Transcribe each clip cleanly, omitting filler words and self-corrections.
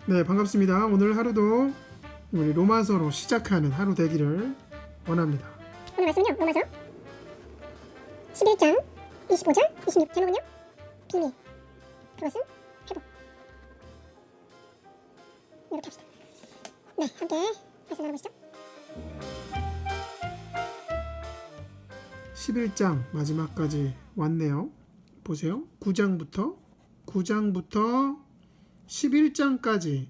네, 반갑습니다. 오늘 하루도 우리 로마서로 시작하는 하루 되기를 원합니다. 오늘 말씀은요, 로마서 11장 25절 26 제목은요, 비밀, 그것은 회복. 이렇게 합시다. 네, 함께 말씀 나눠보시죠. 11장 마지막까지 왔네요. 보세요. 9장부터 11장까지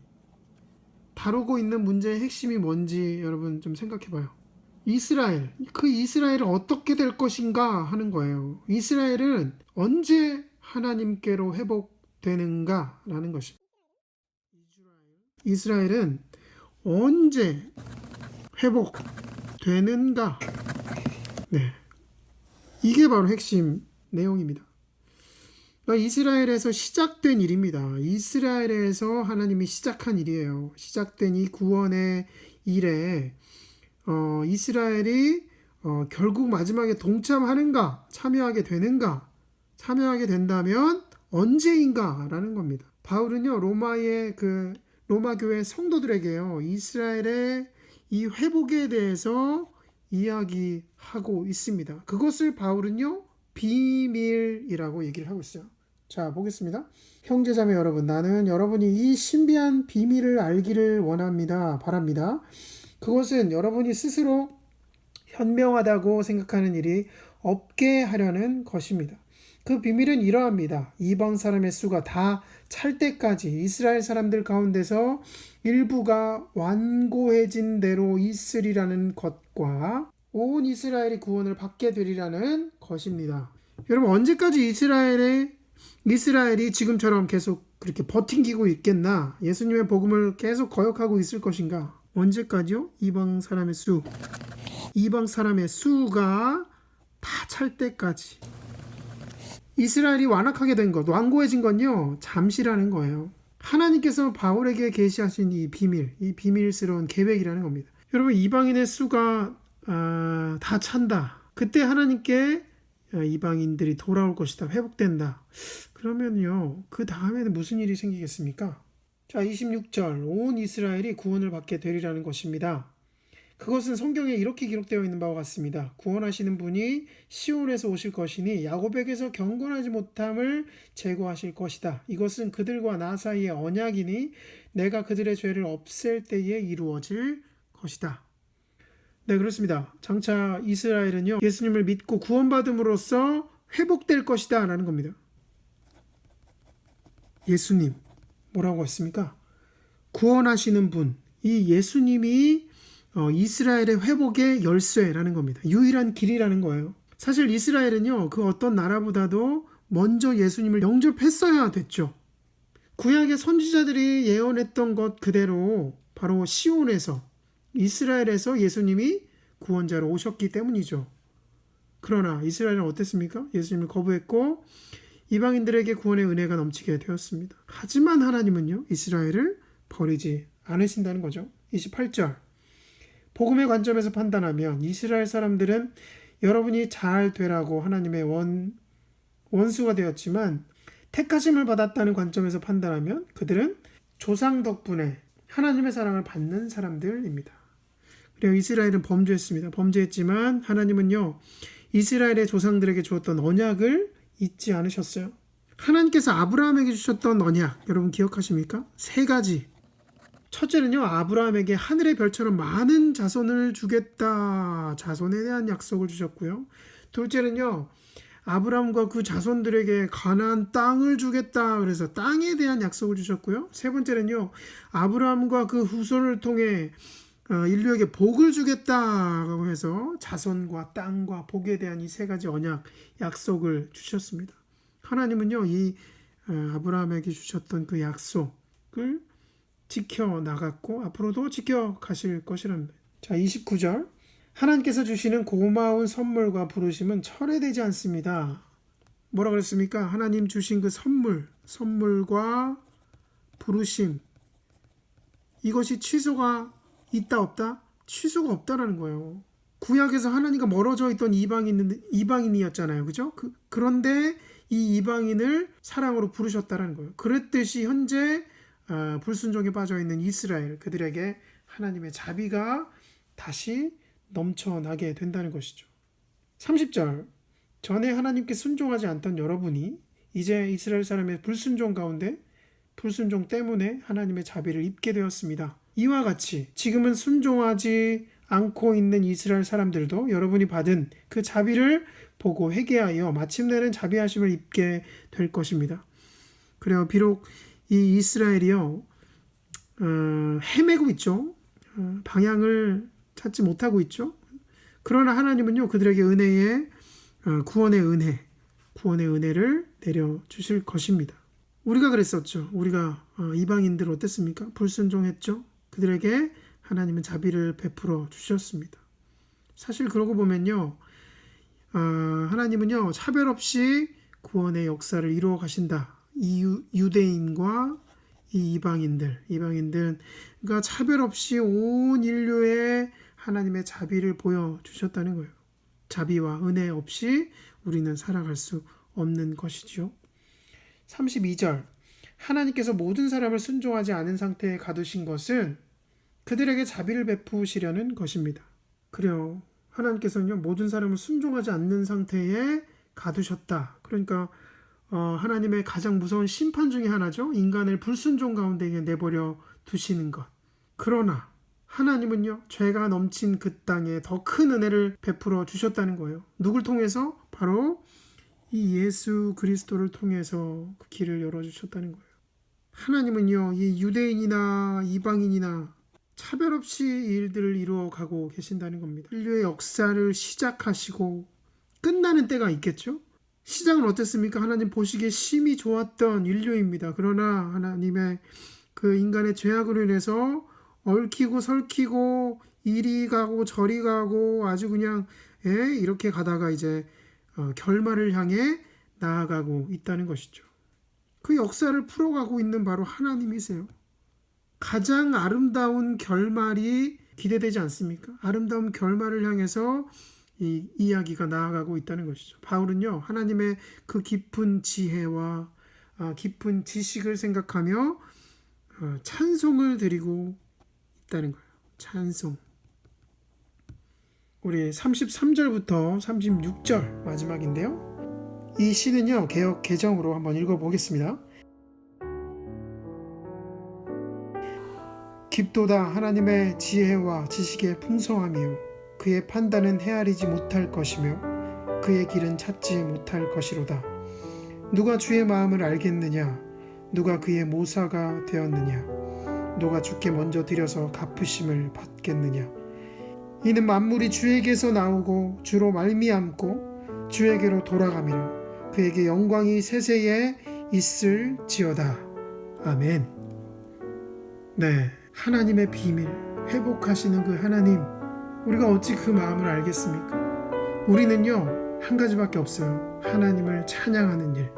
다루고 있는 문제의 핵심이 뭔지 여러분 좀 생각해 봐요. 이스라엘, 그 이스라엘은 어떻게 될 것인가 하는 거예요. 이스라엘은 언제 하나님께로 회복되는가 라는 것입니다. 이스라엘은 언제 회복되는가? 네, 이게 바로 핵심 내용입니다. 이스라엘에서 시작된 일입니다. 이스라엘에서 하나님이 시작한 일이에요. 시작된 이 구원의 일에 이스라엘이 결국 마지막에 동참하는가, 참여하게 되는가, 참여하게 된다면 언제인가라는 겁니다. 바울은요, 로마 교회 성도들에게요, 이스라엘의 이 회복에 대해서 이야기하고 있습니다. 그것을 바울은요, 비밀이라고 얘기를 하고 있어요. 자, 보겠습니다. 형제자매 여러분, 나는 여러분이 이 신비한 비밀을 알기를 바랍니다. 그것은 여러분이 스스로 현명하다고 생각하는 일이 없게 하려는 것입니다. 그 비밀은 이러합니다. 이방 사람의 수가 다 찰 때까지 이스라엘 사람들 가운데서 일부가 완고해진 대로 있으리라는 것과 온 이스라엘이 구원을 받게 되리라는 것입니다. 여러분, 언제까지 이스라엘이 지금처럼 계속 그렇게 버팅기고 있겠나? 예수님의 복음을 계속 거역하고 있을 것인가? 언제까지요? 이방 사람의 수가 다 찰 때까지. 이스라엘이 완악하게 된 것, 완고해진 건요, 잠시라는 거예요. 하나님께서 바울에게 계시하신 이 비밀스러운 계획이라는 겁니다. 여러분, 이방인의 수가 다 찬다. 그때 하나님께 이방인들이 돌아올 것이다. 회복된다. 그러면요, 그 다음에는 무슨 일이 생기겠습니까? 자, 26절. 온 이스라엘이 구원을 받게 되리라는 것입니다. 그것은 성경에 이렇게 기록되어 있는 바와 같습니다. 구원하시는 분이 시온에서 오실 것이니 야곱에게서 경건하지 못함을 제거하실 것이다. 이것은 그들과 나 사이의 언약이니 내가 그들의 죄를 없앨 때에 이루어질 것이다. 네, 그렇습니다. 장차 이스라엘은요, 예수님을 믿고 구원받음으로써 회복될 것이다 라는 겁니다. 예수님, 뭐라고 했습니까? 구원하시는 분, 이 예수님이 이스라엘의 회복의 열쇠라는 겁니다. 유일한 길이라는 거예요. 사실 이스라엘은요, 그 어떤 나라보다도 먼저 예수님을 영접했어야 됐죠. 구약의 선지자들이 예언했던 것 그대로 바로 시온에서, 이스라엘에서 예수님이 구원자로 오셨기 때문이죠. 그러나 이스라엘은 어땠습니까? 예수님을 거부했고 이방인들에게 구원의 은혜가 넘치게 되었습니다. 하지만 하나님은요, 이스라엘을 버리지 않으신다는 거죠. 28절. 복음의 관점에서 판단하면 이스라엘 사람들은 여러분이 잘 되라고 하나님의 원수가 되었지만 택하심을 받았다는 관점에서 판단하면 그들은 조상 덕분에 하나님의 사랑을 받는 사람들입니다. 그리고 이스라엘은 범죄했습니다. 범죄했지만 하나님은요, 이스라엘의 조상들에게 주었던 언약을 잊지 않으셨어요. 하나님께서 아브라함에게 주셨던 언약, 여러분 기억하십니까? 3가지. 첫째는요, 아브라함에게 하늘의 별처럼 많은 자손을 주겠다. 자손에 대한 약속을 주셨고요. 둘째는요, 아브라함과 그 자손들에게 가나안 땅을 주겠다. 그래서 땅에 대한 약속을 주셨고요. 세 번째는요, 아브라함과 그 후손을 통해 인류에게 복을 주겠다고 해서 자손과 땅과 복에 대한 이 3가지 언약, 약속을 주셨습니다. 하나님은요, 이 아브라함에게 주셨던 그 약속을 지켜나갔고 앞으로도 지켜가실 것이랍니다. 자, 29절. 하나님께서 주시는 고마운 선물과 부르심은 철회되지 않습니다. 뭐라 그랬습니까? 하나님 주신 그 선물과 부르심, 이것이 취소가 있다 없다? 취소가 없다라는 거예요. 구약에서 하나님과 멀어져 있던 이방인이었잖아요. 그죠? 그런데 이 이방인을 사랑으로 부르셨다라는 거예요. 그랬듯이 현재 불순종에 빠져 있는 이스라엘, 그들에게 하나님의 자비가 다시 넘쳐나게 된다는 것이죠. 30절, 전에 하나님께 순종하지 않던 여러분이 이제 이스라엘 사람의 불순종 가운데 불순종 때문에 하나님의 자비를 입게 되었습니다. 이와 같이 지금은 순종하지 않고 있는 이스라엘 사람들도 여러분이 받은 그 자비를 보고 회개하여 마침내는 자비하심을 입게 될 것입니다. 그래요. 비록 이 이스라엘이요 헤매고 있죠. 방향을 찾지 못하고 있죠. 그러나 하나님은요 그들에게 구원의 은혜를 내려 주실 것입니다. 우리가 그랬었죠. 우리가 이방인들 어땠습니까? 불순종했죠. 그들에게 하나님은 자비를 베풀어 주셨습니다. 사실 그러고 보면요 하나님은요 차별 없이 구원의 역사를 이루어 가신다. 이 유대인과 이 이방인들 그러니까 차별 없이 온 인류에 하나님의 자비를 보여주셨다는 거예요. 자비와 은혜 없이 우리는 살아갈 수 없는 것이지요. 32절, 하나님께서 모든 사람을 순종하지 않은 상태에 가두신 것은 그들에게 자비를 베푸시려는 것입니다. 그래요. 하나님께서는요 모든 사람을 순종하지 않는 상태에 가두셨다. 그러니까 하나님의 가장 무서운 심판 중에 하나죠. 인간을 불순종 가운데 내버려 두시는 것. 그러나 하나님은요 죄가 넘친 그 땅에 더 큰 은혜를 베풀어 주셨다는 거예요. 누굴 통해서? 바로 이 예수 그리스도를 통해서 그 길을 열어주셨다는 거예요. 하나님은요 이 유대인이나 이방인이나 차별 없이 일들을 이루어가고 계신다는 겁니다. 인류의 역사를 시작하시고 끝나는 때가 있겠죠. 시작은 어땠습니까? 하나님 보시기에 심히 좋았던 인류입니다. 그러나 하나님의 그 인간의 죄악으로 인해서 얽히고 설키고 이리 가고 저리 가고 아주 그냥 이렇게 가다가 이제 결말을 향해 나아가고 있다는 것이죠. 그 역사를 풀어가고 있는 바로 하나님이세요. 가장 아름다운 결말이 기대되지 않습니까? 아름다운 결말을 향해서 이 이야기가 나아가고 있다는 것이죠. 바울은요 하나님의 그 깊은 지혜와 깊은 지식을 생각하며 찬송을 드리고 있다는 거예요. 찬송. 우리 33절부터 36절 마지막인데요. 이 시는요 개역 개정으로 한번 읽어보겠습니다. 깊도다 하나님의 지혜와 지식의 풍성함이요 그의 판단은 헤아리지 못할 것이며 그의 길은 찾지 못할 것이로다. 누가 주의 마음을 알겠느냐? 누가 그의 모사가 되었느냐? 누가 주께 먼저 드려서 갚으심을 받겠느냐? 이는 만물이 주에게서 나오고 주로 말미암고 주에게로 돌아가미라. 그에게 영광이 세세에 있을지어다. 아멘. 네, 하나님의 비밀, 회복하시는 그 하나님, 우리가 어찌 그 마음을 알겠습니까? 우리는요 한 가지밖에 없어요. 하나님을 찬양하는 일,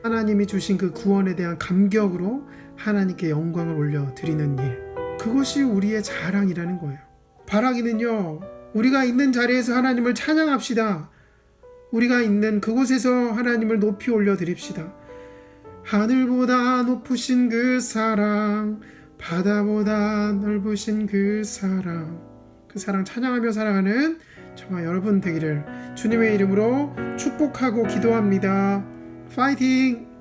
하나님이 주신 그 구원에 대한 감격으로 하나님께 영광을 올려드리는 일, 그것이 우리의 자랑이라는 거예요. 바라기는요 우리가 있는 자리에서 하나님을 찬양합시다. 우리가 있는 그곳에서 하나님을 높이 올려드립시다. 하늘보다 높으신 그 사랑, 바다보다 넓으신 그 사랑, 그 사랑 찬양하며 살아가는 저와 여러분 되기를 주님의 이름으로 축복하고 기도합니다. 파이팅!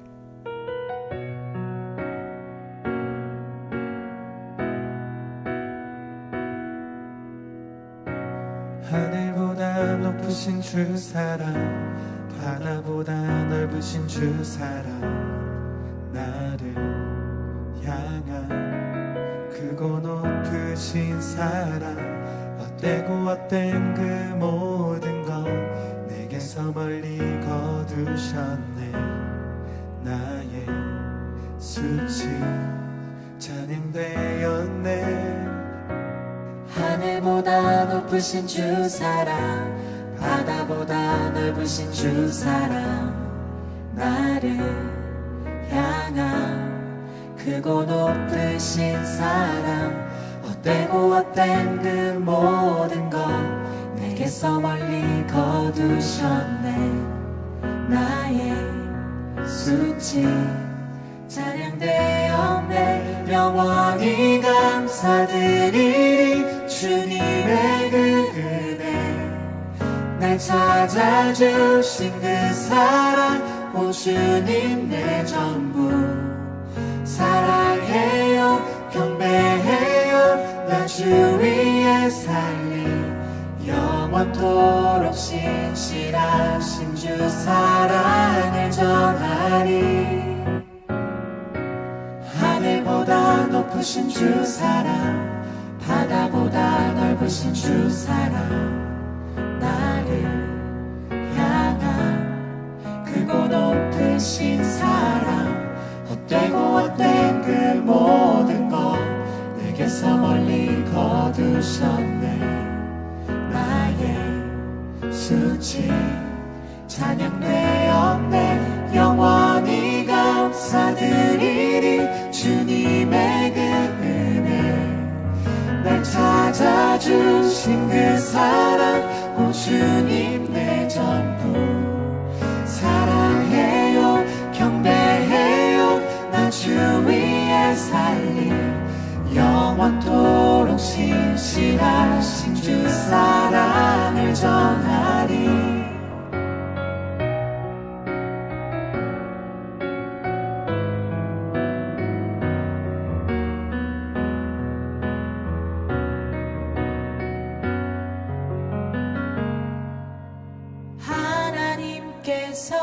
하늘보다 높으신 주 사랑, 바다보다 넓으신 주 사랑, 나를 향한 크고 높으신 사랑, 헛되고 헛된 그 모든 것 내게서 멀리 거두셨네. 나의 수치 잔인되었네. 하늘보다 높으신 주 사랑, 바다보다 넓으신 주 사랑, 나를 향한 크고 높으신 사랑, 헛되고 헛된 그 모든 것 내게서 멀리 거두셨네. 나의 수치 찬양되었네 영원히 감사드리리 주님의 그 은혜 날 찾아주신 그 사랑 오 주님 내 전부 사랑해요 경배해요 나 주 위에 살리 영원토록 신실하신 주 사랑을 전하리 하늘보다 높으신 주 사랑 바다보다 넓으신 주 사랑 나를 향한 크고 높으신 사랑 헛되고 헛된 그 모든 것 내게서 멀리 거두셨네 나의 수치 찬양되었네 영원히 감사드리리 주님의 그 은혜 날 찾아주신 그 사랑 오 주님 내 전부 사랑해요 경배해요 나 주 위에 살리 영원토록 신실하신 주 사랑을 전하리 하나님께서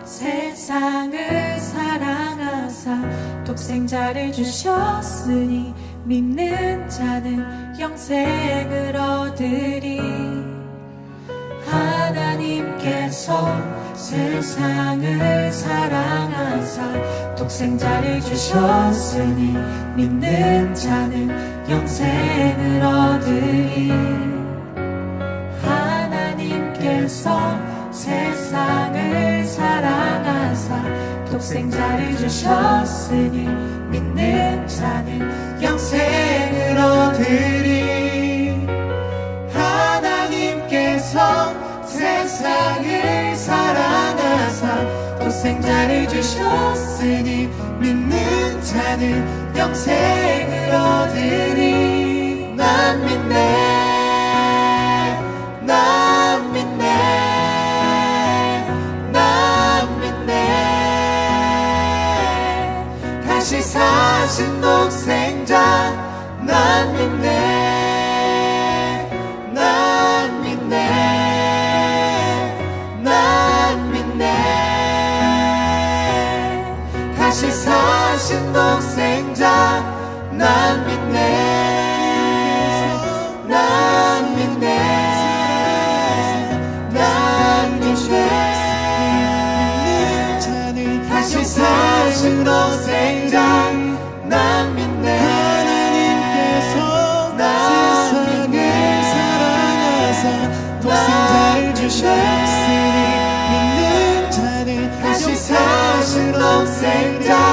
세상을 사랑하사 독생자를 주셨으니 믿는 자는 영생을 얻으리 하나님께서 세상을 사랑하사 독생자를 주셨으니 믿는 자는 영생을 얻으리 하나님께서 세상을 사랑하사 독생자를 주셨으니 믿는 자는 영생을 얻으리 하나님께서 세상을 사랑하사 독생자를 주셨으니 믿는 자는 영생을 얻으리 난 믿네 난 믿네 난 믿네 다시 사신 독생자 난 믿네 난 믿네 난 믿네 다시 사신 독생자 난 믿네 난 믿네 난 믿네 다시 사신 독생자 난 믿네 하나님께서 세상을 사랑하사 독생자를 주셨으니 믿는 자는 다시 사신 독생자